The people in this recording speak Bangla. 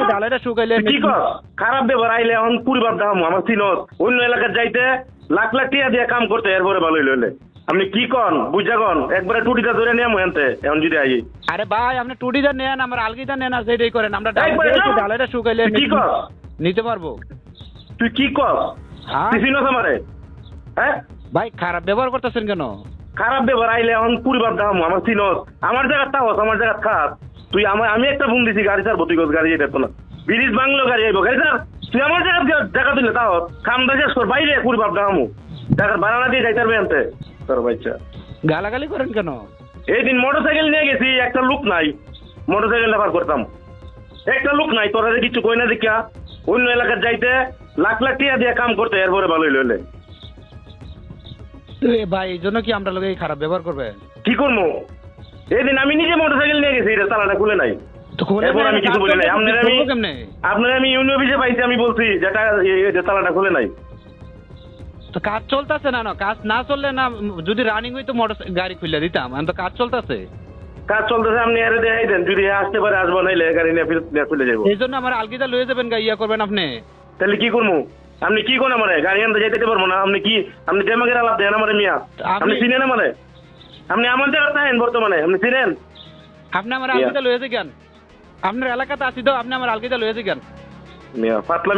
ডালাটা শুকাইলে কি কর খারাপ ব্যবহার আইলে এখন পরিবার দাম আমার চিনত অন্য এলাকার যাইতে লাখ লাখ টাকা দিয়ে কাম করতে এরপরে ভালো হইলে আপনি কি কন বুঝা কন একবারে টুটিটা ধরে নিয়ে মহান্তে এখন যদি আই আরে ভাই আপনি টুটিটা নেন আমার আলগিটা নেন আর সেটাই করেন আমরা ডালাটা শুকাইলে কি কর নিতে পারবো। তুই কি কর হ্যাঁ তুই চিনস আমারে হ্যাঁ ভাই খারাপ ব্যবহার করতেছেন কেন? খারাপ ব্যবহার আইলে এখন পরিবার দাম আমার চিনত আমার জায়গা তাহস আমার জায়গা খাত তুই আমি একটা ফোন দিছি গাড়ি ছাড়বো তুই গাড়ি যেতে তো না ব্রিজ বাংলো গাড়ি আইবো গাড়ি স্যার তুই আমার জায়গা দিলে তাও খামদা শেষ কর বাইরে পরিবার দামু টাকার বাড়ানা দিয়ে যাইতে পারবে আনতে তোর বাচ্চা গালাগালি করেন কেন? এই দিন মোটরসাইকেল নিয়ে গেছি একটা লোক নাই মোটরসাইকেল ব্যবহার করতাম একটা লোক নাই তোরা যে কিছু কই না দেখিয়া অন্য এলাকার যাইতে লাখ লাখ টাকা দিয়ে কাম করতে এরপরে ভালো হইলে ভাই এই জন্য কি আমরা লোক খারাপ ব্যবহার করবে? কি করবো এই দিন আমি নিজে মোটরসাইকেল নিয়ে গেছি এটা তালাটা খুলে নাই এরপর আমি কিছু বলি নাই আপনার আমি ইউনিয়ন অফিসে পাইছি আমি বলছি যেটা তালাটা খুলে নাই তো কাজ চলতেছে না কাজ না চললে না যদি রানিং হইতো মোটর গাড়ি খুলে দিতাম আমি তো কাজ চলতেছে কাজ চলতেছে আপনি আরে দেখাই দেন যদি আসতে পারে আসবো নাইলে গাড়ি নিয়ে চলে যাবো এই জন্য আমার আলগিটা লয়ে যাবেন ইয়া করবেন আপনি তাহলে কি করবো আপনি কি কোন আমারে গাড়ি আনতে যেতে পারবো না আপনি দেমাগের আলাপ দেন আমারে মিয়া আপনি চিনেন আমারে আপনি আমার জায়গা থাকেন বর্তমানে আপনি চিনেন আপনি আমার আলগিটা লয়ে যাবেন আপনার এলাকাতে আছি তো আপনি আমার আলগিটা লয়ে যাবেন মিয়া পাতলা